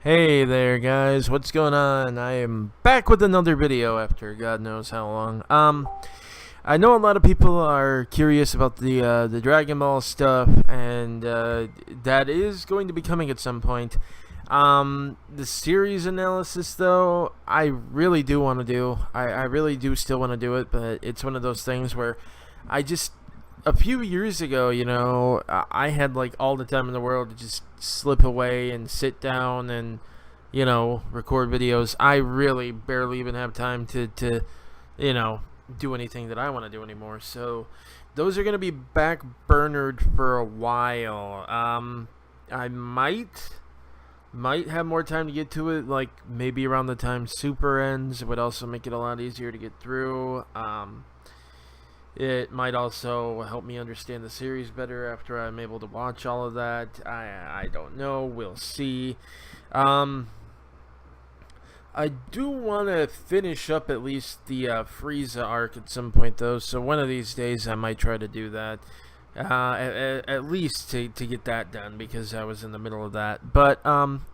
Hey there guys, what's going on? I am back with another video after God knows how long. I know a lot of people are curious about the Dragon Ball stuff, and that is going to be coming at some point. The series analysis, though, I really do want to do. I really do still want to do it, but it's one of those things where I just a few years ago, I had like all the time in the world to just slip away and sit down and, record videos. I really barely even have time to you know, do anything that I want to do anymore. So those are going to be back burnered for a while. I might have more time to get to it, like maybe around the time Super ends. It would also make it a lot easier to get through. It might also help me understand the series better after I'm able to watch all of that. I don't know. We'll see. I do want to finish up at least the Frieza arc at some point, though. So one of these days I might try to do that. At least to get that done, because I was in the middle of that. But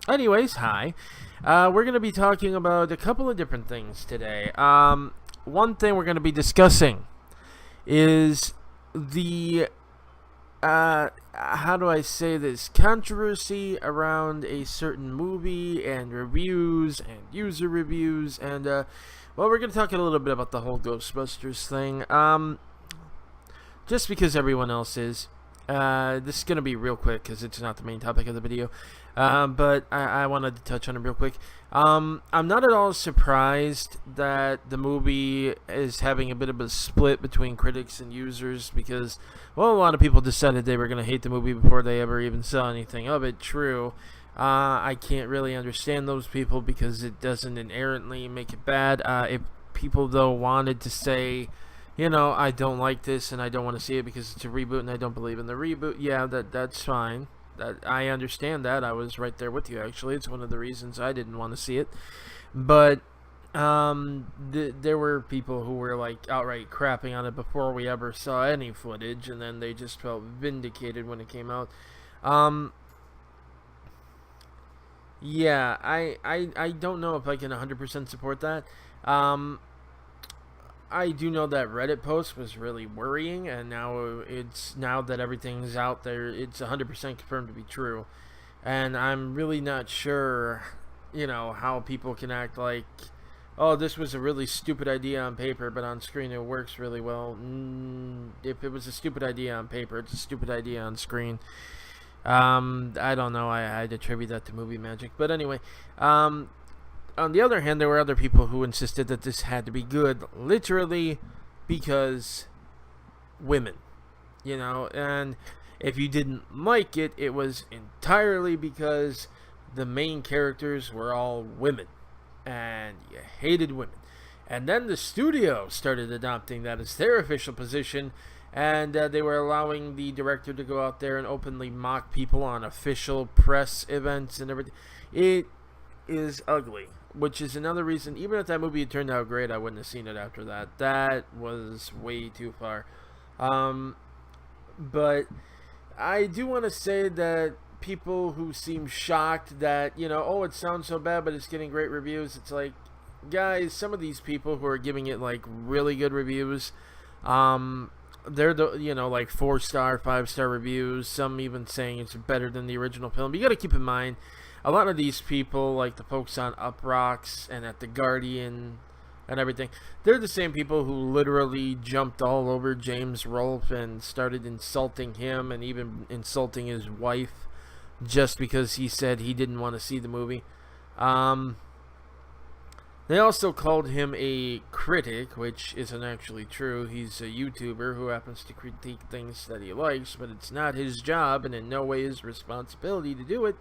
anyways, hi. We're going to be talking about a couple of different things today. One thing we're going to be discussing is the how do I say this, controversy around a certain movie and reviews and user reviews, and well, we're gonna talk a little bit about the whole Ghostbusters thing. Just because everyone else is. This is going to be real quick because it's not the main topic of the video. But I wanted to touch on it real quick. I'm not at all surprised that the movie is having a bit of a split between critics and users because, well, a lot of people decided they were going to hate the movie before they ever even saw anything of it. True. I can't really understand those people because it doesn't inherently make it bad. If people, though, wanted to say, I don't like this and I don't want to see it because it's a reboot and I don't believe in the reboot, yeah, that's fine. I understand that. I was right there with you, actually. It's one of the reasons I didn't want to see it. But there were people who were like outright crapping on it before we ever saw any footage, and then they just felt vindicated when it came out. Yeah, I don't know if I can 100% support that. I do know that Reddit post was really worrying, and now that everything's out there, it's 100% confirmed to be true. And I'm really not sure, how people can act like, oh, this was a really stupid idea on paper, but on screen it works really well. If it was a stupid idea on paper, it's a stupid idea on screen. I don't know. I'd attribute that to movie magic. But anyway, on the other hand, there were other people who insisted that this had to be good, literally because women, and if you didn't like it, it was entirely because the main characters were all women, and you hated women. And then the studio started adopting that as their official position, and they were allowing the director to go out there and openly mock people on official press events and everything. It is ugly, which is another reason, even if that movie had turned out great, I wouldn't have seen it after that. That was way too far. But I do want to say that people who seem shocked that, oh, it sounds so bad, but it's getting great reviews, it's like, guys, some of these people who are giving it, like, really good reviews, they're the, like 4-star, 5-star reviews, some even saying it's better than the original film. But you got to keep in mind, a lot of these people, like the folks on Uproxx and at The Guardian and everything, they're the same people who literally jumped all over James Rolfe and started insulting him and even insulting his wife just because he said he didn't want to see the movie. They also called him a critic, which isn't actually true. He's a YouTuber who happens to critique things that he likes, but it's not his job and in no way his responsibility to do it.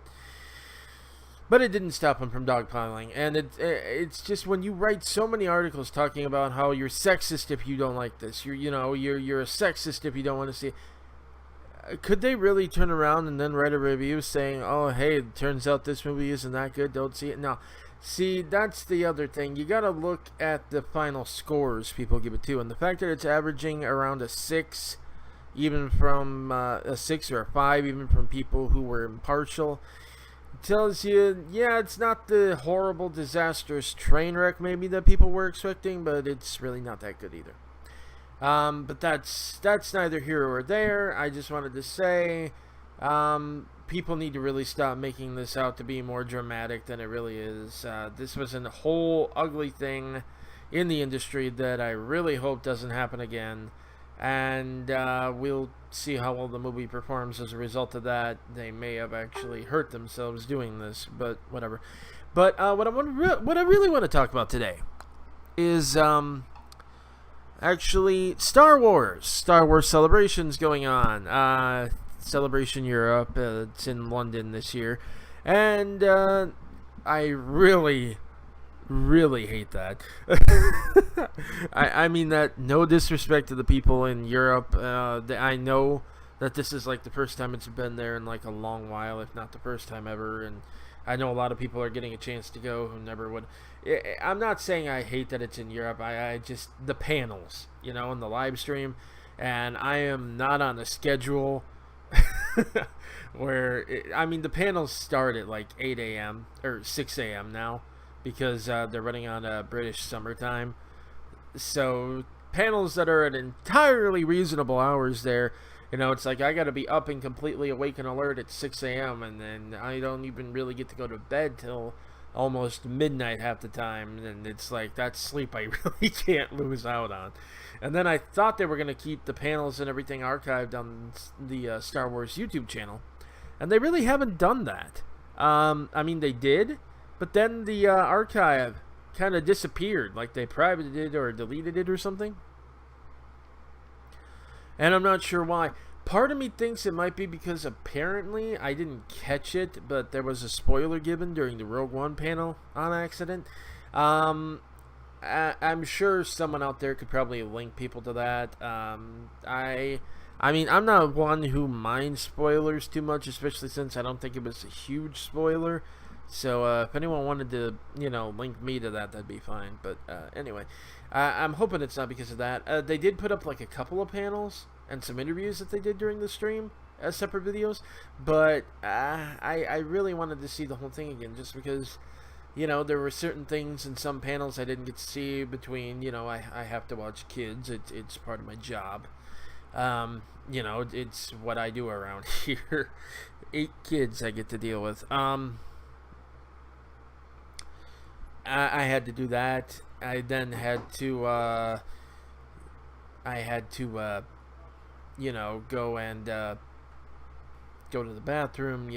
But it didn't stop him from dogpiling, and it's just when you write so many articles talking about how you're sexist if you don't like this, you're a sexist if you don't want to see it. Could they really turn around and then write a review saying, oh, hey, it turns out this movie isn't that good, don't see it? No. See, that's the other thing. You gotta look at the final scores people give it to, and the fact that it's averaging around a 6, even from a 6 or a 5, even from people who were impartial, tells you, yeah, it's not the horrible, disastrous train wreck maybe that people were expecting, but it's really not that good either. But that's neither here or there. I just wanted to say, people need to really stop making this out to be more dramatic than it really is. This was a whole ugly thing in the industry that I really hope doesn't happen again. And we'll see how well the movie performs as a result of that. They may have actually hurt themselves doing this, but whatever. But what I really want to talk about today is actually Star Wars. Star Wars celebrations going on. Celebration Europe. It's in London this year, and I really hate that. I mean that no disrespect to the people in Europe. I know that this is like the first time it's been there in like a long while, if not the first time ever, and I know a lot of people are getting a chance to go who never would. I'm not saying I hate that it's in Europe. I just, the panels, and the live stream, and I am not on a schedule where, the panels start at like 8 a.m. or 6 a.m. now, because they're running on British summertime. So panels that are at entirely reasonable hours there, it's like I got to be up and completely awake and alert at 6 a.m. and then I don't even really get to go to bed till almost midnight half the time, and it's like that's sleep I really can't lose out on. And then I thought they were going to keep the panels and everything archived on the Star Wars YouTube channel, and they really haven't done that. They did, but then the archive kind of disappeared, like they privated it or deleted it or something. And I'm not sure why. Part of me thinks it might be because apparently I didn't catch it, but there was a spoiler given during the Rogue One panel on accident. I'm sure someone out there could probably link people to that. I'm not one who minds spoilers too much, especially since I don't think it was a huge spoiler. So if anyone wanted to, link me to that, that'd be fine. But anyway, I'm hoping it's not because of that. They did put up like a couple of panels and some interviews that they did during the stream as separate videos. But I really wanted to see the whole thing again, just because, there were certain things in some panels I didn't get to see between, I have to watch kids. It's part of my job. It's what I do around here. 8 kids I get to deal with. I had to do that. I then had to go and go to the bathroom,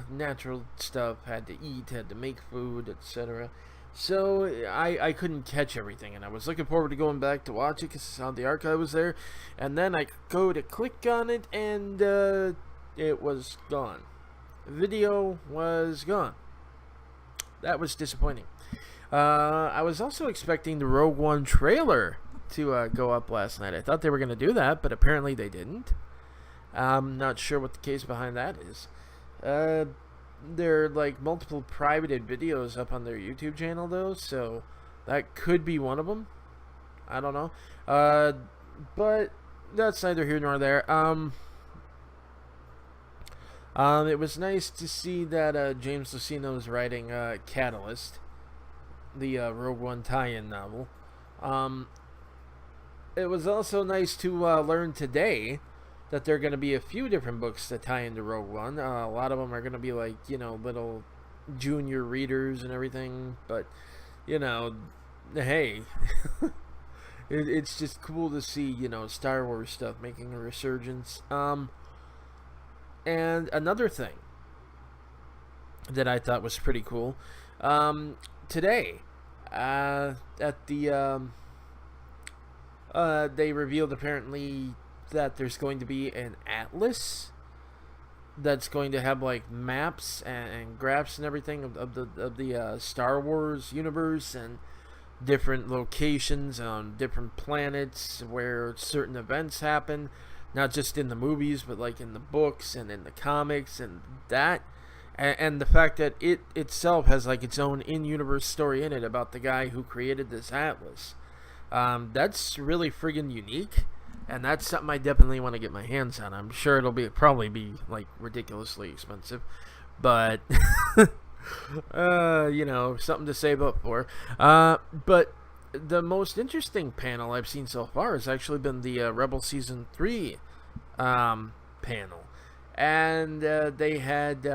natural stuff, had to eat, had to make food, etc. So I couldn't catch everything, and I was looking forward to going back to watch it because the archive was there, and then I go to click on it, and it was gone. The video was gone. That was disappointing. I was also expecting the Rogue One trailer to go up last night. I thought they were going to do that, but apparently they didn't. I'm not sure what the case behind that is. There are like multiple privated videos up on their YouTube channel though, so that could be one of them. I don't know. But that's neither here nor there. It was nice to see that James Luceno is writing Catalyst, the Rogue One tie-in novel. It was also nice to learn today that there are going to be a few different books that tie into Rogue One. A lot of them are going to be like, little junior readers and everything. But, hey, it's just cool to see, Star Wars stuff making a resurgence. And another thing that I thought was pretty cool, today, at the, they revealed apparently that there's going to be an atlas that's going to have like maps and graphs and everything of the Star Wars universe and different locations on different planets where certain events happen, not just in the movies but like in the books and in the comics and that. And the fact that it itself has like its own in-universe story in it about the guy who created this atlas. That's really friggin' unique, and that's something I definitely want to get my hands on. I'm sure it'll probably be like ridiculously expensive, but something to save up for. But the most interesting panel I've seen so far has actually been the Rebel Season 3 panel. And they had,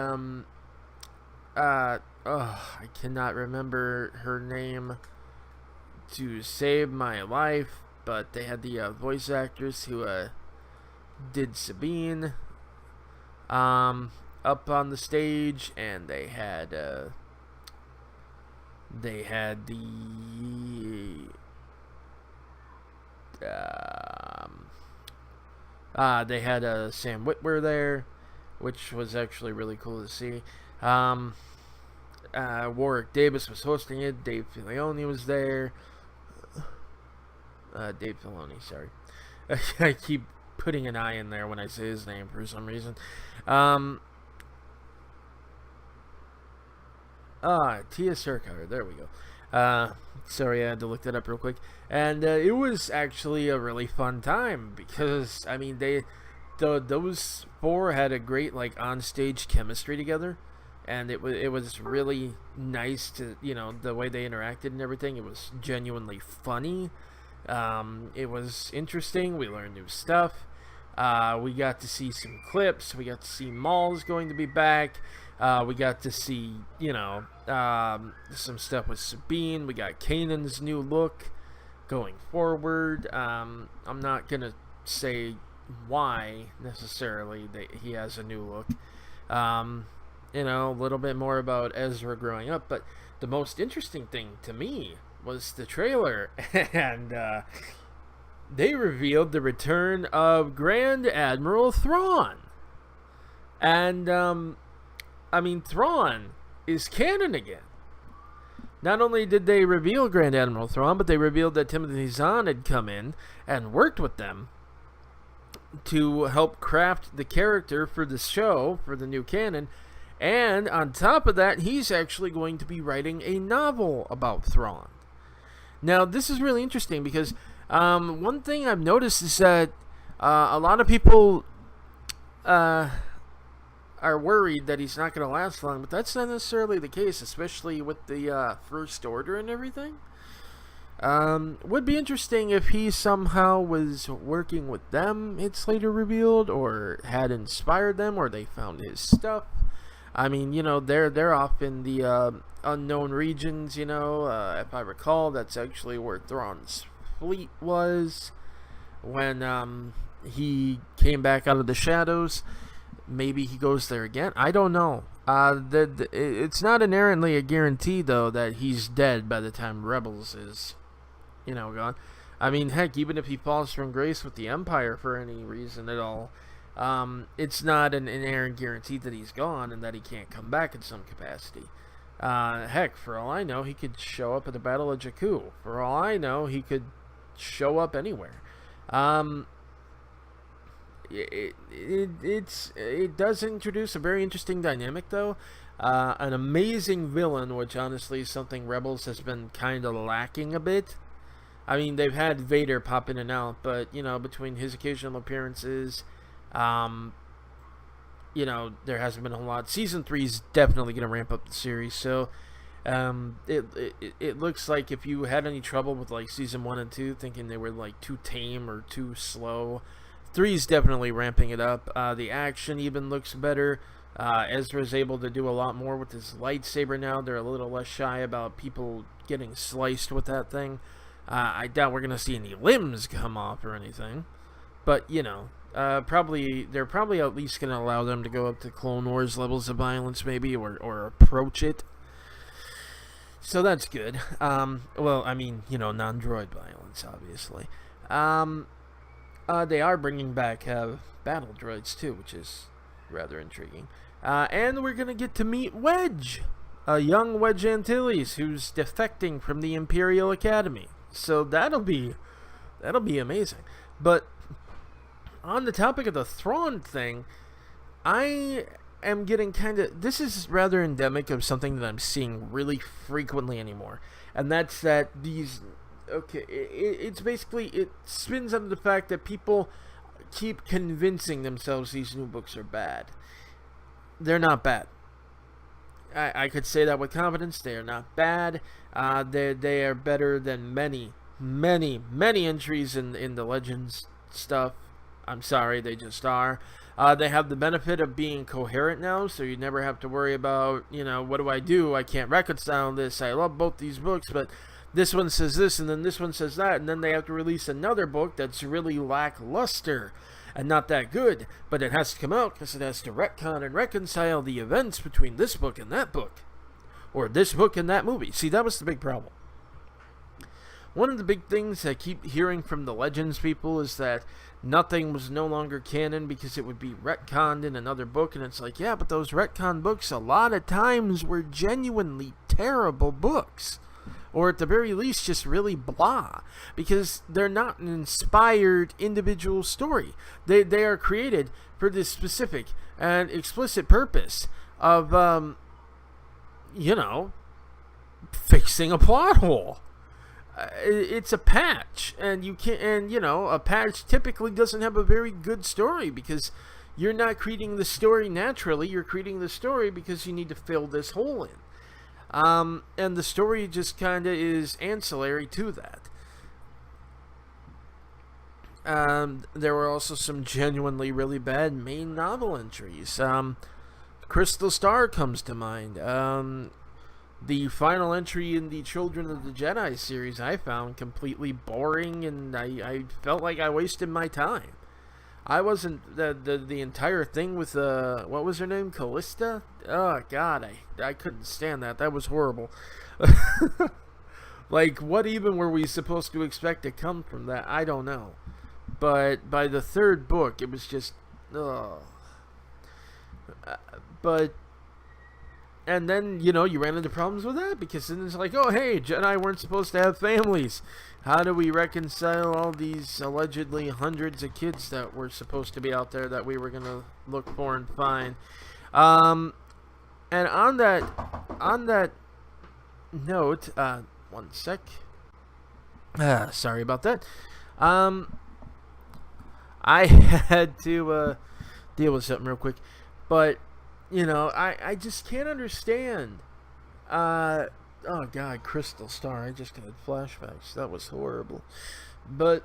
I cannot remember her name to save my life, but they had the voice actress who did Sabine up on the stage, and they had the they had Sam Witwer there, which was actually really cool to see. Warwick Davis was hosting it. Dave Filoni was there. Dave Filoni, sorry. I keep putting an I in there when I say his name for some reason. Tia Serkar, there we go. Sorry, I had to look that up real quick. And it was actually a really fun time because, I mean, those four had a great, like, on-stage chemistry together. And it was really nice to, the way they interacted and everything. It was genuinely funny. It was interesting. We learned new stuff. We got to see some clips. We got to see Maul's going to be back. We got to see, some stuff with Sabine. We got Kanan's new look going forward. I'm not going to say why necessarily that he has a new look. A little bit more about Ezra growing up. But the most interesting thing to me was the trailer. And they revealed the return of Grand Admiral Thrawn. And, Thrawn is canon again. Not only did they reveal Grand Admiral Thrawn, but they revealed that Timothy Zahn had come in and worked with them to help craft the character for the show, for the new canon. And on top of that, he's actually going to be writing a novel about Thrawn. Now, this is really interesting because one thing I've noticed is that a lot of people are worried that he's not going to last long, but that's not necessarily the case, especially with the First Order and everything. Would be interesting if he somehow was working with them, it's later revealed, or had inspired them, or they found his stuff. I mean, they're off in the unknown regions, if I recall, that's actually where Thrawn's fleet was when he came back out of the shadows. Maybe he goes there again. I don't know. It's not inherently a guarantee, though, that he's dead by the time Rebels is, gone. I mean, heck, even if he falls from grace with the Empire for any reason at all, it's not an inherent guarantee that he's gone and that he can't come back in some capacity. Heck, for all I know, he could show up at the Battle of Jakku. For all I know, he could show up anywhere. It does introduce a very interesting dynamic, though. An amazing villain, which honestly is something Rebels has been kind of lacking a bit. I mean, they've had Vader pop in and out, but, between his occasional appearances, there hasn't been a whole lot. Season 3 is definitely going to ramp up the series, so it looks like if you had any trouble with, like, Season 1 and 2, thinking they were, like, too tame or too slow, 3 is definitely ramping it up. The action even looks better. Ezra's able to do a lot more with his lightsaber now. They're a little less shy about people getting sliced with that thing. I doubt we're going to see any limbs come off or anything. But, they're probably at least going to allow them to go up to Clone Wars levels of violence, maybe, or approach it. So that's good. Non-droid violence, obviously. They are bringing back battle droids, too, which is rather intriguing. And we're going to get to meet Wedge, a young Wedge Antilles, who's defecting from the Imperial Academy. So that'll be amazing. But on the topic of the Thrawn thing, I am getting this is rather endemic of something that I'm seeing really frequently anymore. And that's that it's basically, it spins under the fact that people keep convincing themselves these new books are bad. They're not bad. I could say that with confidence. They are not bad. They are better than many entries in the Legends stuff. I'm sorry, they just are. They have the benefit of being coherent now, so you never have to worry about, what do I do? I can't reconcile this. I love both these books, but this one says this, and then this one says that, and then they have to release another book that's really lackluster and not that good, but it has to come out because it has to retcon and reconcile the events between this book and that book, or this book and that movie. See, that was the big problem. One of the big things I keep hearing from the Legends people is that nothing was no longer canon because it would be retconned in another book, and it's like, yeah, but those retcon books a lot of times were genuinely terrible books, or at the very least just really blah, because they're not an inspired individual story. They are created for this specific and explicit purpose of fixing a plot hole. It's a patch, and a patch typically doesn't have a very good story because you're not creating the story naturally. You're creating the story because you need to fill this hole in. And the story just kind of is ancillary to that. There were also some genuinely really bad main novel entries. Crystal Star comes to mind. The final entry in the Children of the Jedi series I found completely boring, and I felt like I wasted my time. I wasn't the entire thing with what was her name, Callista? Oh God, I couldn't stand that. That was horrible. Like, what even were we supposed to expect to come from that? I don't know. But by the third book, it was just and then, you ran into problems with that, because then it's like, oh, hey, Jedi weren't supposed to have families. How do we reconcile all these allegedly hundreds of kids that were supposed to be out there that we were going to look for and find? And on that note, one sec. Sorry about that. I had to deal with something real quick. But I just can't understand. Oh God, Crystal Star. I just got flashbacks. That was horrible. But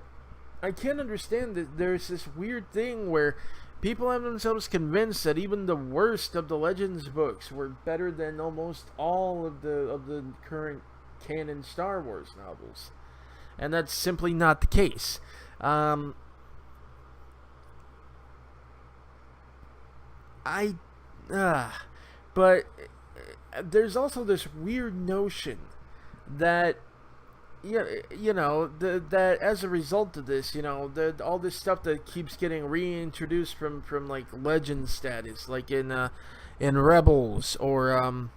I can't understand that there's this weird thing where people have themselves convinced that even the worst of the Legends books were better than almost all of the current canon Star Wars novels, and that's simply not the case. But there's also this weird notion that that as a result of this, all this stuff that keeps getting reintroduced from like legend status, like in Rebels or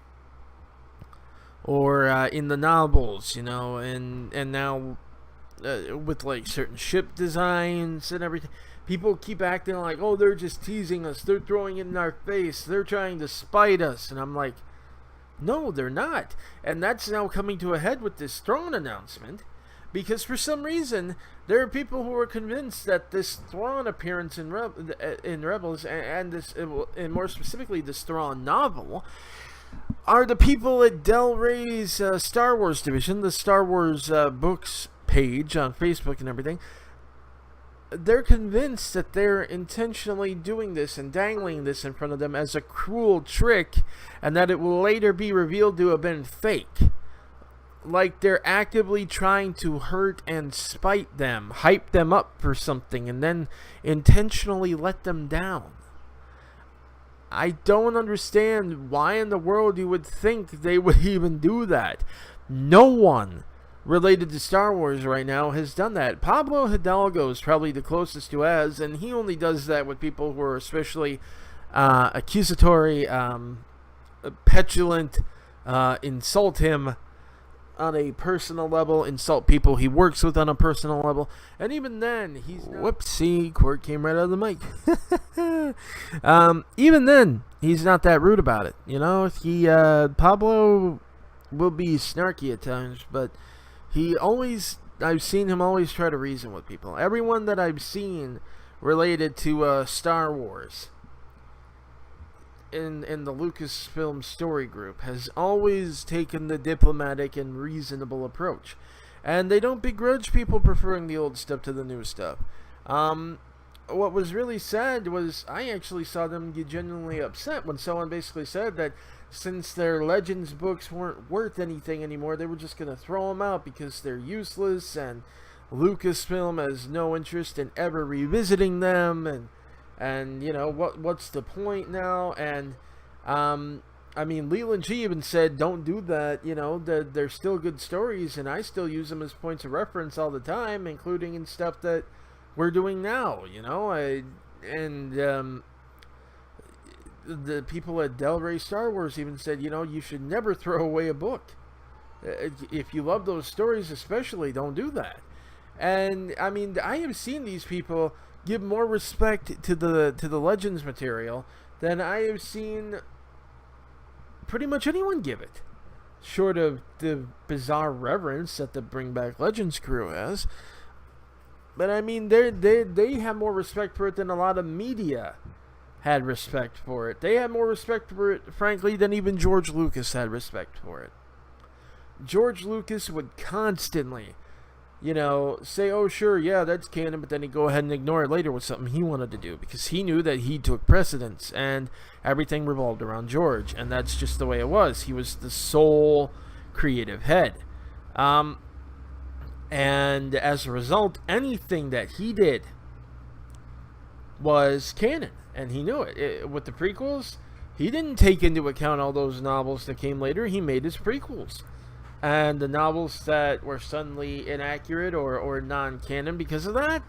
in the novels, and now with like certain ship designs and everything. People keep acting like, oh, they're just teasing us. They're throwing it in our face. They're trying to spite us. And I'm like, no, they're not. And that's now coming to a head with this Thrawn announcement. Because for some reason, there are people who are convinced that this Thrawn appearance in Rebels, and more specifically this Thrawn novel, are the people at Del Rey's Star Wars division, the Star Wars books page on Facebook and everything. They're convinced that they're intentionally doing this and dangling this in front of them as a cruel trick, and that it will later be revealed to have been fake. Like they're actively trying to hurt and spite them, hype them up for something, and then intentionally let them down. I don't understand why in the world you would think they would even do that. No one related to Star Wars right now has done that. Pablo Hidalgo is probably the closest to as, and he only does that with people who are especially accusatory, petulant, insult him on a personal level, insult people he works with on a personal level, and even then, he's not... Whoopsie, Cord came right out of the mic. Even then, he's not that rude about it. Pablo will be snarky at times, but I've seen him always try to reason with people. Everyone that I've seen related to Star Wars in the Lucasfilm story group has always taken the diplomatic and reasonable approach, and they don't begrudge people preferring the old stuff to the new stuff. What was really sad was I actually saw them get genuinely upset when someone basically said that since their Legends books weren't worth anything anymore, they were just going to throw them out because they're useless, and Lucasfilm has no interest in ever revisiting them, and you know, what's the point now? And I mean, Leland G even said, don't do that, you know, they're still good stories, and I still use them as points of reference all the time, including in stuff that we're doing now, you know. The people at Del Rey Star Wars even said, you know, you should never throw away a book. If you love those stories especially, don't do that. And I mean, I have seen these people give more respect to the Legends material than I have seen pretty much anyone give it, short of the bizarre reverence that the Bring Back Legends crew has. But I mean, they have more respect for it than a lot of media had respect for it. They had more respect for it, frankly, than even George Lucas had respect for it. George Lucas would constantly, you know, say, oh sure, yeah, that's canon, but then he'd go ahead and ignore it later with something he wanted to do, because he knew that he took precedence, and everything revolved around George, and that's just the way it was. He was the sole creative head. And as a result, anything that he did was canon, and he knew it. With the prequels, he didn't take into account all those novels that came later. He made his prequels. And the novels that were suddenly inaccurate or non-canon because of that,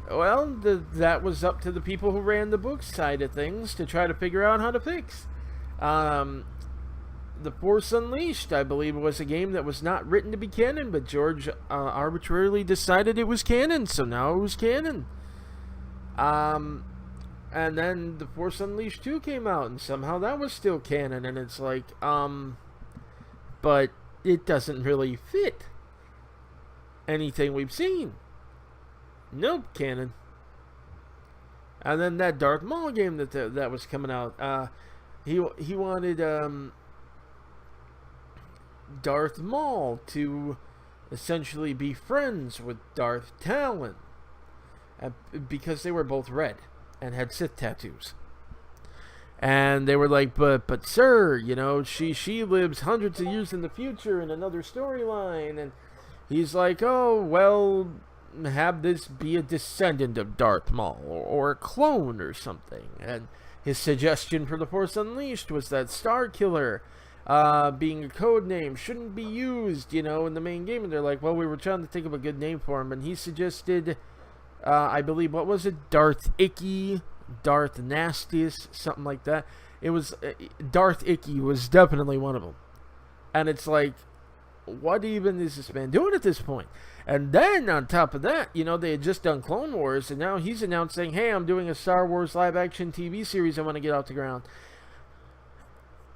well, that was up to the people who ran the book side of things to try to figure out how to fix. The Force Unleashed, I believe, was a game that was not written to be canon, but George arbitrarily decided it was canon, so now it was canon. And then The Force Unleashed 2 came out, and somehow that was still canon, and it's like, but it doesn't really fit anything we've seen. Nope, canon. And then that Darth Maul game that was coming out, he wanted Darth Maul to essentially be friends with Darth Talon, because they were both red and had Sith tattoos. And they were like, but sir, you know, she lives hundreds of years in the future in another storyline. And he's like, oh, well, have this be a descendant of Darth Maul, or a clone or something. And his suggestion for The Force Unleashed was that Starkiller, being a code name, shouldn't be used, you know, in the main game. And they're like, well, we were trying to think of a good name for him. And he suggested, I believe, what was it? Darth Icky, Darth Nastiest, something like that. It was, Darth Icky was definitely one of them. And it's like, what even is this man doing at this point? And then, on top of that, you know, they had just done Clone Wars, and now he's announcing, hey, I'm doing a Star Wars live-action TV series I want to get off the ground.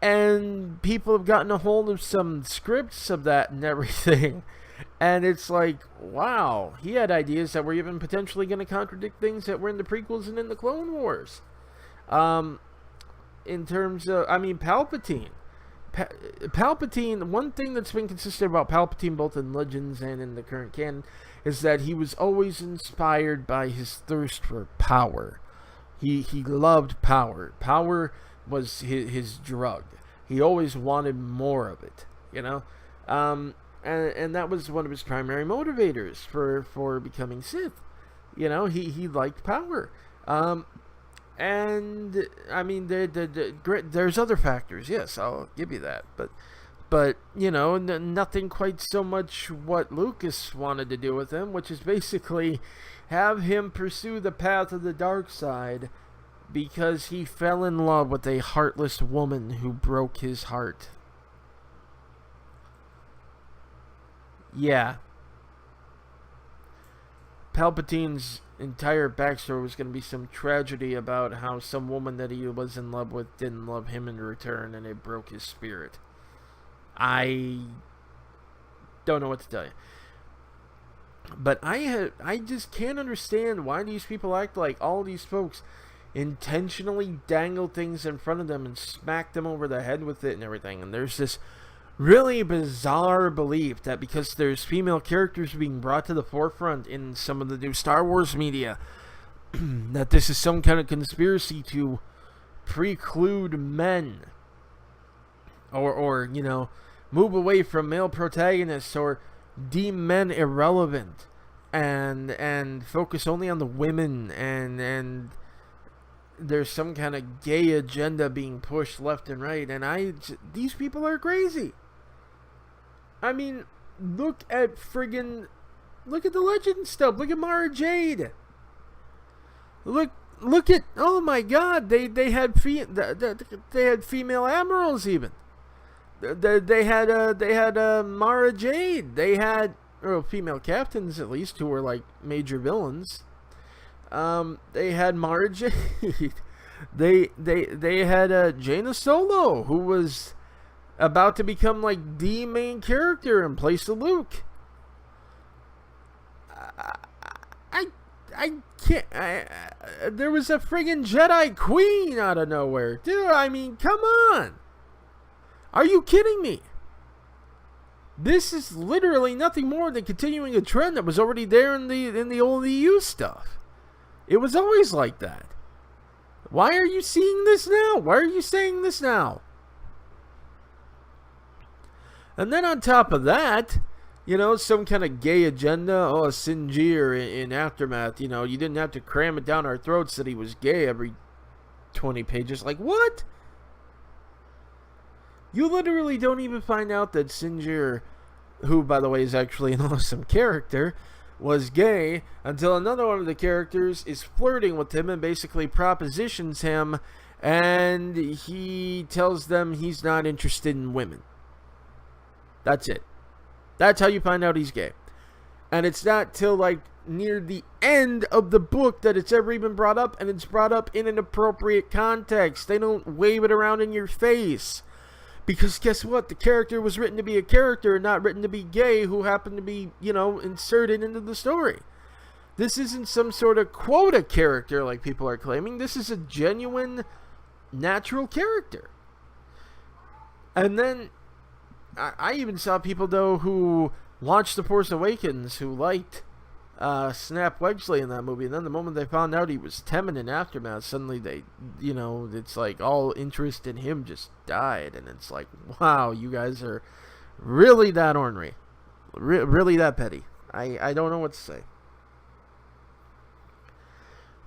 And people have gotten a hold of some scripts of that and everything. And it's like, wow, he had ideas that were even potentially going to contradict things that were in the prequels and in the Clone Wars. In terms of, I mean, Palpatine. Palpatine, one thing that's been consistent about Palpatine, both in Legends and in the current canon, is that he was always inspired by his thirst for power. He loved power. Power was his drug. He always wanted more of it, you know? And that was one of his primary motivators for becoming Sith. You know, he liked power. And I mean, there's other factors. Yes, I'll give you that. But you know, nothing quite so much what Lucas wanted to do with him, which is basically have him pursue the path of the dark side because he fell in love with a heartless woman who broke his heart. Yeah. Palpatine's entire backstory was going to be some tragedy about how some woman that he was in love with didn't love him in return, and it broke his spirit. I don't know what to tell you. But I just can't understand why these people act like all these folks. intentionally dangle things in front of them and smack them over the head with it and everything. And there's this really bizarre belief that because there's female characters being brought to the forefront in some of the new Star Wars media, that this is some kind of conspiracy to preclude men, or move away from male protagonists, or deem men irrelevant, and focus only on the women, and there's some kind of gay agenda being pushed left and right. And these people are crazy. I mean, look at the Legend stuff. Look at Mara Jade. Look at, oh my God, they had female admirals even. They had Mara Jade. They had female captains, at least, who were like major villains. They had Mara Jade. They had Jaina Solo, who was about to become like the main character in place of Luke. I can't. There was a friggin' Jedi Queen out of nowhere, dude. I mean, come on. Are you kidding me? This is literally nothing more than continuing a trend that was already there in the old EU stuff. It was always like that. Why are you seeing this now? Why are you saying this now? And then on top of that, some kind of gay agenda. Oh, Sinjir in Aftermath. You didn't have to cram it down our throats that he was gay every 20 pages. Like, what? You literally don't even find out that Sinjir, who, by the way, is actually an awesome character, was gay until another one of the characters is flirting with him and basically propositions him, and he tells them he's not interested in women. That's it. That's how you find out he's gay. And it's not till like near the end of the book that it's ever even brought up, and it's brought up in an appropriate context. They don't wave it around in your face. Because guess what? The character was written to be a character and not written to be gay, who happened to be, inserted into the story. This isn't some sort of quota character like people are claiming. This is a genuine, natural character. And then I even saw people, though, who watched The Force Awakens, who liked Snap Wexley in that movie, and then the moment they found out he was Temin in Aftermath, suddenly they, it's like all interest in him just died, and it's like, wow, you guys are really that ornery, really that petty. I don't know what to say.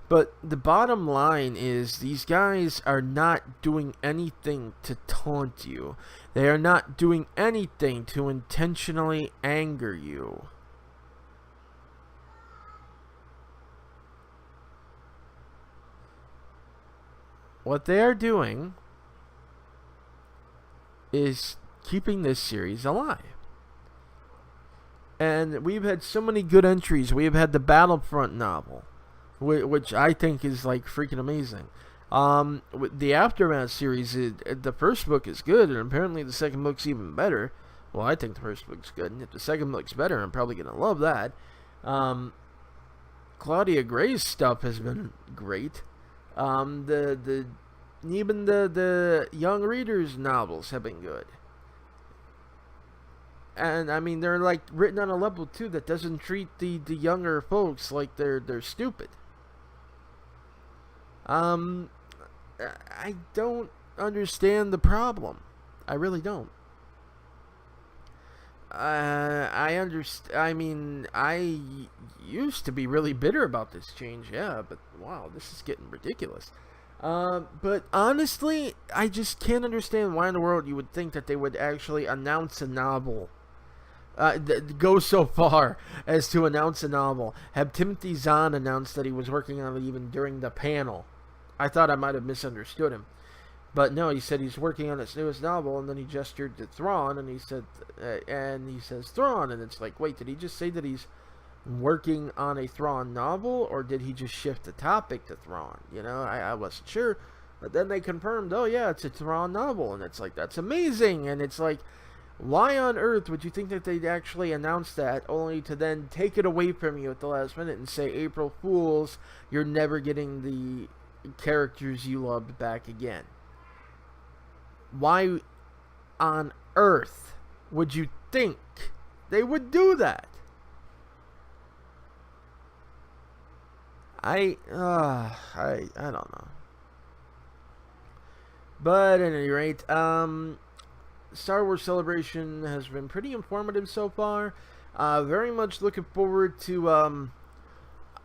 But the bottom line is, these guys are not doing anything to taunt you. They are not doing anything to intentionally anger you. What they are doing is keeping this series alive. And we've had so many good entries. We've had the Battlefront novel, which I think is like freaking amazing. The Aftermath series, the first book is good, and apparently the second book's even better. Well, I think the first book's good, and if the second book's better, I'm probably going to love that. Claudia Gray's stuff has been great. Even the young readers' novels have been good. And I mean, they're like written on a level too that doesn't treat the younger folks like they're stupid. I don't understand the problem. I really don't. I mean, I used to be really bitter about this change, yeah, but wow, this is getting ridiculous. But honestly, I just can't understand why in the world you would think that they would actually announce a novel. Go so far as to announce a novel. Have Timothy Zahn announced that he was working on it even during the panel. I thought I might have misunderstood him. But no, he said he's working on his newest novel, and then he gestured to Thrawn, and he says Thrawn, and it's like, wait, did he just say that he's working on a Thrawn novel, or did he just shift the topic to Thrawn? I wasn't sure. But then they confirmed, oh yeah, it's a Thrawn novel, and it's like, that's amazing, and it's like, why on earth would you think that they'd actually announce that, only to then take it away from you at the last minute and say, April Fools, you're never getting the characters you loved back again. Why on earth would you think they would do that? I don't know. But at any rate, Star Wars Celebration has been pretty informative so far. Very much looking forward to.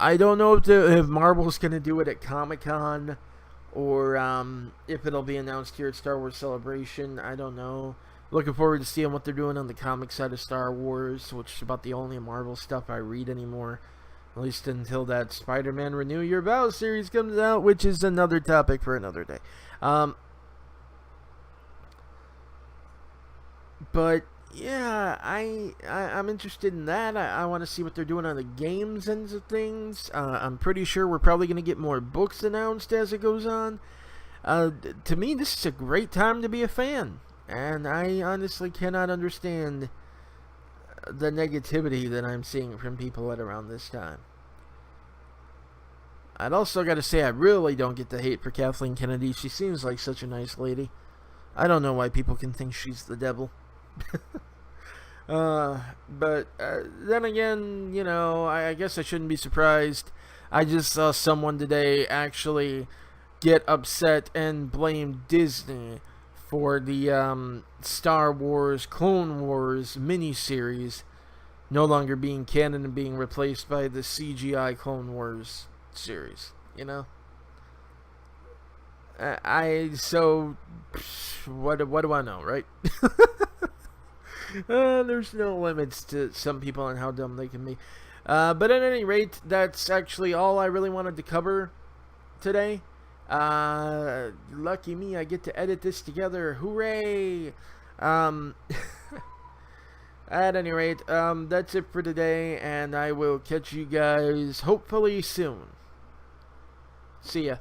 I don't know if Marvel's gonna do it at Comic-Con, or if it'll be announced here at Star Wars Celebration. I don't know. Looking forward to seeing what they're doing on the comic side of Star Wars, which is about the only Marvel stuff I read anymore. At least until that Spider-Man Renew Your Vows series comes out, which is another topic for another day. But yeah, I'm interested in that. I want to see what they're doing on the games ends of things. I'm pretty sure we're probably going to get more books announced as it goes on. To me, this is a great time to be a fan, and I honestly cannot understand the negativity that I'm seeing from people at around this time. I'd also got to say, I really don't get the hate for Kathleen Kennedy. She seems like such a nice lady. I don't know why people can think she's the devil. But then again, you know, I guess I shouldn't be surprised. I just saw someone today actually get upset and blame Disney for the Star Wars Clone Wars miniseries no longer being canon and being replaced by the CGI Clone Wars series. You know, what do I know, right? There's no limits to some people and how dumb they can be. But at any rate, that's actually all I really wanted to cover today. Lucky me, I get to edit this together. Hooray! At any rate, that's it for today, and I will catch you guys hopefully soon. See ya.